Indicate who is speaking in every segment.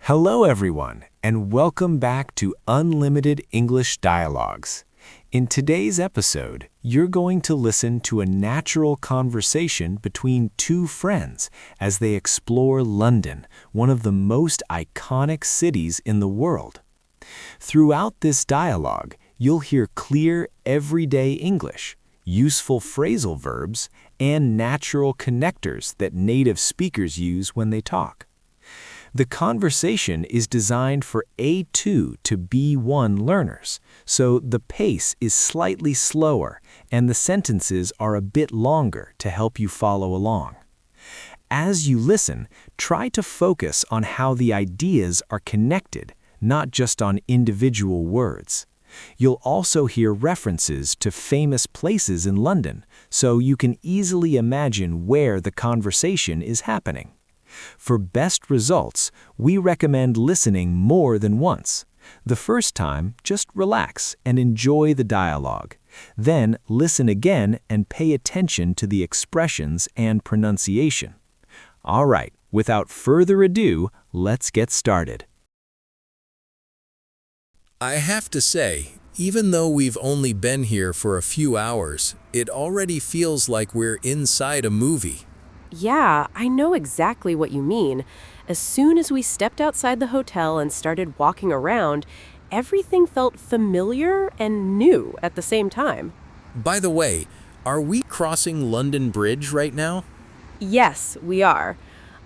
Speaker 1: Hello, everyone, and welcome back to Unlimited English Dialogues. In today's episode, you're going to listen to a natural conversation between two friends as they explore London, one of the most iconic cities in the world. Throughout this dialogue, you'll hear clear, everyday English, useful phrasal verbs, and natural connectors that native speakers use when they talk. The conversation is designed for A2 to B1 learners, so the pace is slightly slower and the sentences are a bit longer to help you follow along. As you listen, try to focus on how the ideas are connected, not just on individual words. You'll also hear references to famous places in London, so you can easily imagine where the conversation is happening. For best results, we recommend listening more than once. The first time, just relax and enjoy the dialogue. Then listen again and pay attention to the expressions and pronunciation. All right, without further ado, let's get started.
Speaker 2: I have to say, even though we've only been here for a few hours, it already feels like we're inside a movie.
Speaker 3: Yeah, I know exactly what you mean. As soon as we stepped outside the hotel and started walking around, everything felt familiar and new at the same time.
Speaker 2: By the way, are we crossing London Bridge right now?
Speaker 3: Yes, we are.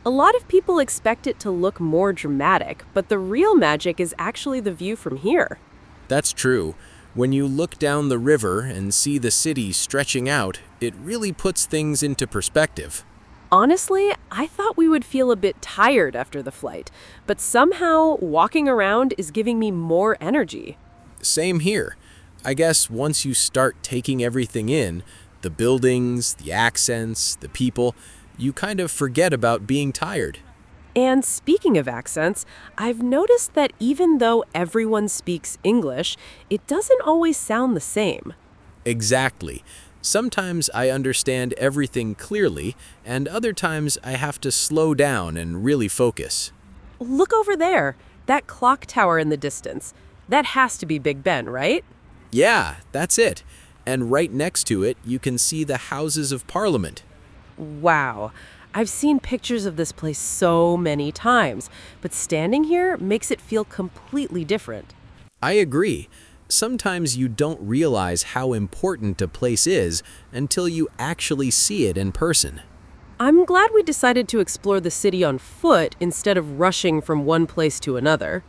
Speaker 3: A lot of people expect it to look more dramatic, but the real magic is actually the view from here.
Speaker 2: That's true. When you look down the river and see the city stretching out, it really puts things into perspective.
Speaker 3: Honestly, I thought we would feel a bit tired after the flight, but somehow walking around is giving me more energy.
Speaker 2: Same here. I guess once you start taking everything in, the buildings, the accents, the people, you kind of forget about being tired.
Speaker 3: And speaking of accents, I've noticed that even though everyone speaks English, it doesn't always sound the same.
Speaker 2: Exactly. Sometimes I understand everything clearly, and other times I have to slow down and really focus.
Speaker 3: Look over there, that clock tower in the distance. That has to be Big Ben, right?
Speaker 2: Yeah, that's it. And right next to it, you can see the Houses of Parliament.
Speaker 3: Wow. I've seen pictures of this place so many times, but standing here makes it feel completely different.
Speaker 2: I agree. Sometimes you don't realize how important a place is until you actually see it in person.
Speaker 3: I'm glad we decided to explore the city on foot instead of rushing from one place to another.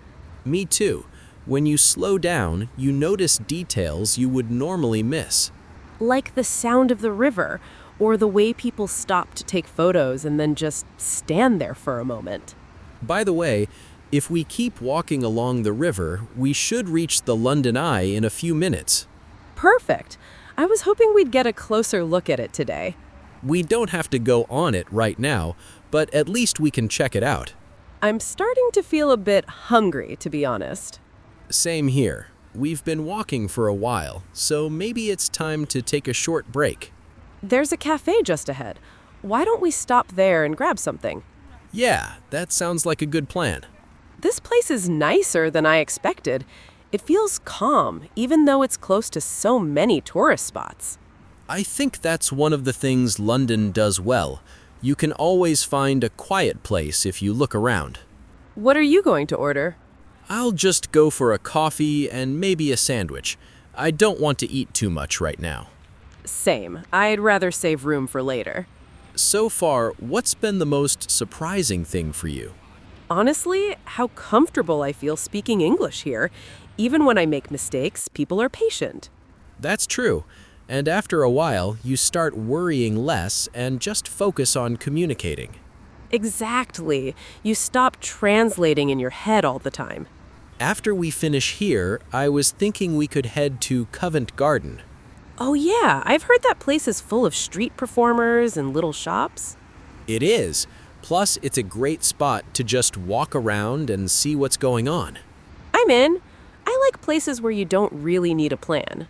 Speaker 2: Me too. When you slow down, you notice details you would normally miss.
Speaker 3: Like the sound of the river, or the way people stop to take photos and then just stand there for a moment.
Speaker 2: By the way, if we keep walking along the river, we should reach the London Eye in a few minutes.
Speaker 3: Perfect. I was hoping we'd get a closer look at it today.
Speaker 2: We don't have to go on it right now, but at least we can check it out.
Speaker 3: I'm starting to feel a bit hungry, to be honest.
Speaker 2: Same here. We've been walking for a while, so maybe it's time to take a short break.
Speaker 3: There's a cafe just ahead. Why don't we stop there and grab something?
Speaker 2: Yeah, that sounds like a good plan.
Speaker 3: This place is nicer than I expected. It feels calm, even though it's close to so many tourist spots.
Speaker 2: I think that's one of the things London does well. You can always find a quiet place if you look around.
Speaker 3: What are you going to order?
Speaker 2: I'll just go for a coffee and maybe a sandwich. I don't want to eat too much right now.
Speaker 3: Same. I'd rather save room for later.
Speaker 2: So far, what's been the most surprising thing for you?
Speaker 3: Honestly, how comfortable I feel speaking English here. Even when I make mistakes, people are patient.
Speaker 2: That's true. And after a while, you start worrying less and just focus on communicating.
Speaker 3: Exactly. You stop translating in your head all the time.
Speaker 2: After we finish here, I was thinking we could head to Covent Garden.
Speaker 3: Oh yeah, I've heard that place is full of street performers and little shops.
Speaker 2: It is. Plus, it's a great spot to just walk around and see what's going on.
Speaker 3: I'm in. I like places where you don't really need a plan.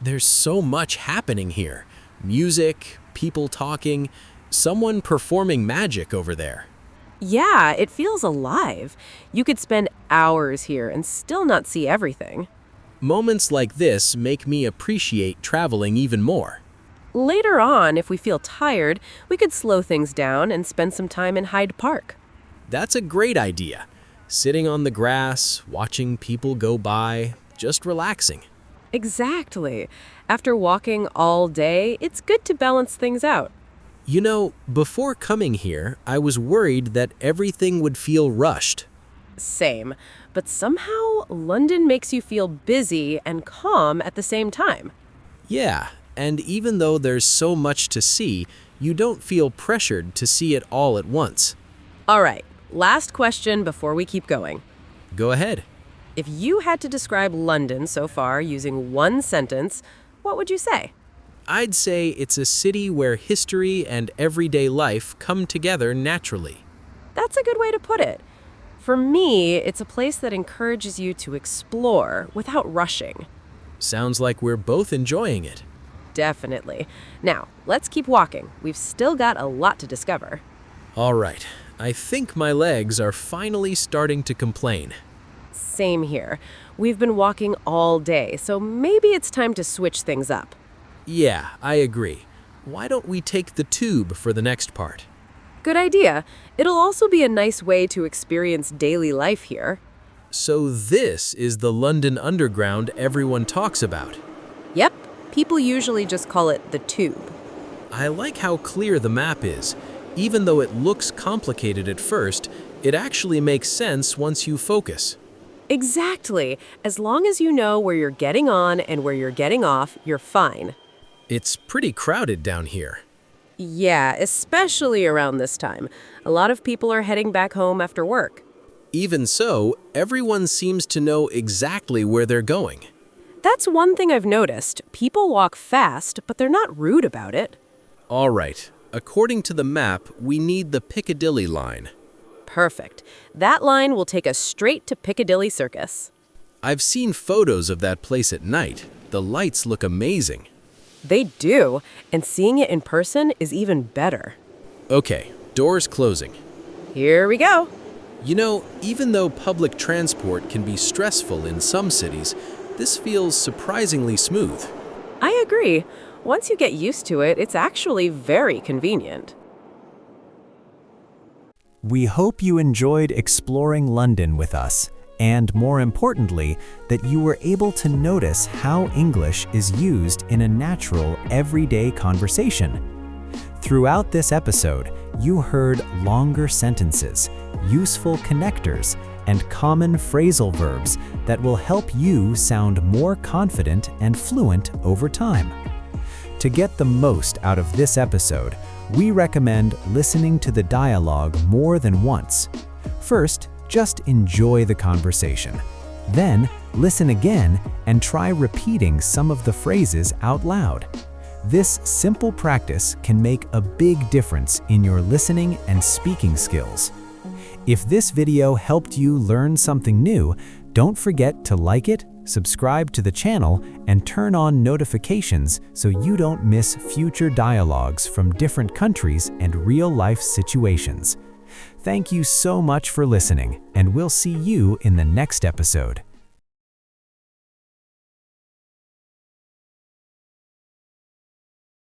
Speaker 2: There's so much happening here. Music, people talking, someone performing magic over there.
Speaker 3: Yeah, it feels alive. You could spend hours here and still not see everything.
Speaker 2: Moments like this make me appreciate traveling even more.
Speaker 3: Later on, if we feel tired, we could slow things down and spend some time in Hyde Park.
Speaker 2: That's a great idea. Sitting on the grass, watching people go by, just relaxing.
Speaker 3: Exactly. After walking all day, it's good to balance things out.
Speaker 2: You know, before coming here, I was worried that everything would feel rushed.
Speaker 3: Same. But somehow, London makes you feel busy and calm at the same time.
Speaker 2: Yeah, and even though there's so much to see, you don't feel pressured to see it all at once.
Speaker 3: All right, last question before we keep going.
Speaker 2: Go ahead.
Speaker 3: If you had to describe London so far using one sentence, what would you say?
Speaker 2: I'd say it's a city where history and everyday life come together naturally.
Speaker 3: That's a good way to put it. For me, it's a place that encourages you to explore without rushing.
Speaker 2: Sounds like we're both enjoying it.
Speaker 3: Definitely. Now, let's keep walking. We've still got a lot to discover.
Speaker 2: All right, I think my legs are finally starting to complain.
Speaker 3: Same here. We've been walking all day, so maybe it's time to switch things up.
Speaker 2: Yeah, I agree. Why don't we take the tube for the next part?
Speaker 3: Good idea. It'll also be a nice way to experience daily life here.
Speaker 2: So this is the London Underground everyone talks about.
Speaker 3: Yep, people usually just call it the Tube.
Speaker 2: I like how clear the map is. Even though it looks complicated at first, it actually makes sense once you focus.
Speaker 3: Exactly. As long as you know where you're getting on and where you're getting off, you're fine.
Speaker 2: It's pretty crowded down here.
Speaker 3: Yeah, especially around this time. A lot of people are heading back home after work.
Speaker 2: Even so, everyone seems to know exactly where they're going.
Speaker 3: That's one thing I've noticed. People walk fast, but they're not rude about it.
Speaker 2: All right, according to the map, we need the Piccadilly line.
Speaker 3: Perfect. That line will take us straight to Piccadilly Circus.
Speaker 2: I've seen photos of that place at night. The lights look amazing.
Speaker 3: They do, and seeing it in person is even better.
Speaker 2: Okay, doors closing.
Speaker 3: Here we go.
Speaker 2: You know, even though public transport can be stressful in some cities, this feels surprisingly smooth.
Speaker 3: I agree. Once you get used to it, it's actually very convenient.
Speaker 1: We hope you enjoyed exploring London with us, and more importantly, that you were able to notice how English is used in a natural, everyday conversation. Throughout this episode, you heard longer sentences, useful connectors, and common phrasal verbs that will help you sound more confident and fluent over time. To get the most out of this episode, we recommend listening to the dialogue more than once. First, just enjoy the conversation. Then, listen again and try repeating some of the phrases out loud. This simple practice can make a big difference in your listening and speaking skills. If this video helped you learn something new, don't forget to like it, subscribe to the channel, and turn on notifications so you don't miss future dialogues from different countries and real-life situations. Thank you so much for listening, and we'll see you in the next episode.